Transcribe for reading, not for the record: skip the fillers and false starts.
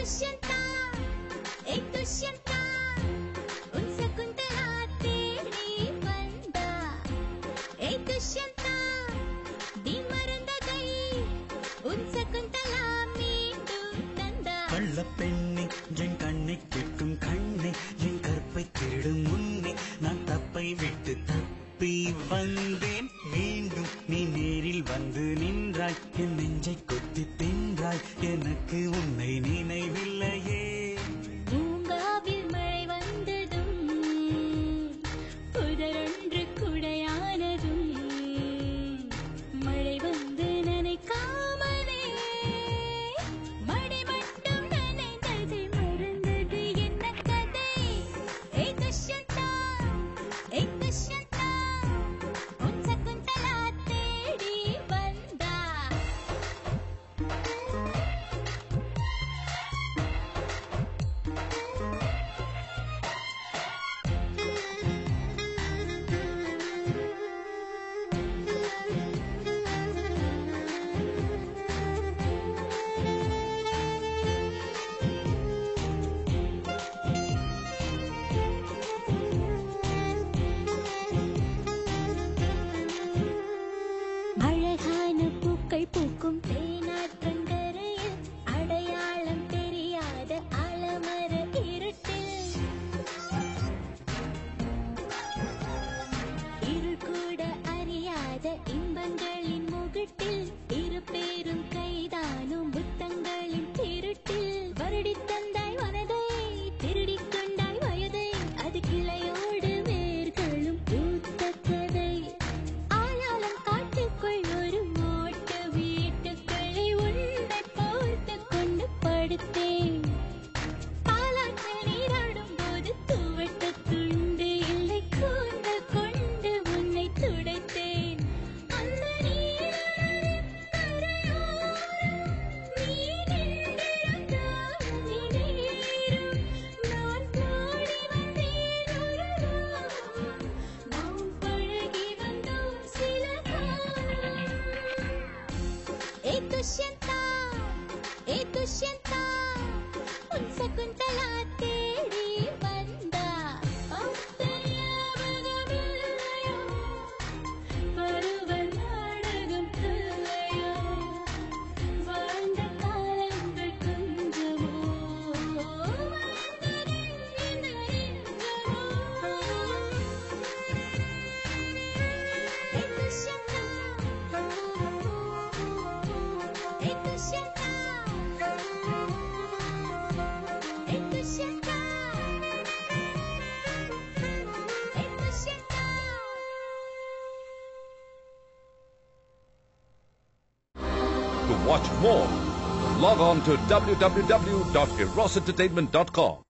दुष्यंता एक दुष्यंता उन शकुंतला தேடி வந்தா एक दुष्यंता दी மறந்ததை உன் சகுந்தலா மீண்டும் தந்தா கள்ள பெண்ணே என் கண்ணை கெட்டும் கண்ணே என் கற்பை திருடும் முன்னே நான் தப்பை விட்டு தப்பி வந்தேன் மீண்டும் நீ நேரில் வந்து நின்றாய் என் நெஞ்சை கொத்தி தின்றாய் எனக்கு உன்னை நினைவில்லையே பூங்காவில் மழை வந்ததும் புதரொன்று குடையானதும் மழை வந்து நனைக்காமலே மழை மட்டும் நனைந்தது மறந்தது என்ன கதை ஏ துஷ்யந்தா உன் சகுந்தலா தேடி வந்தா அழகான பூக்கள் பூக்கும் தேனாற்றங்கரையில் அடையாளம் தெரியாத அலமர இருட்டில் இருள் கூட அறியாத இன்பங்களின் முகட்டில் இரு பேரும் கைதானும் புத்தங்களின் திருட்டில் வருடித் தந்தாய் மனதை திருடிக் கொண்டாய் வயதை அது கிளையோடு வேர்களும் பூத்த கதை ஆளாளம் காட்டுக்குள் ஒரு ஓட்டு வீட்டுக்களை உன்னை போர்த்துக் கொண்டு படுத்தேன் பாலாற்ற நீராடும் போது துவட்ட துண்டு இல்லை கூந்தல் கொண்டு உன்னை துடைத்தேன் அந்த நீரின் கரையோரம் நீ நின்றிருந்தால் நீரும் நான் பாடி வந்தேன் ஒரு ராகம் நாம் பழகி வந்தோம் சில காலம் ஏ துஷ்யந்தா உன் சகுந்தலா தேடி வந்தா பார்த்த ஞாபகமில்லையோ பருவ நாடகம் இல்லையோ வாழ்ந்த காலங்கள் கொஞ்சமோ வாழ்ந்தது இந்த நெஞ்சமோ ஏ Dushyanta To watch more, log on to www.erosentertainment.com.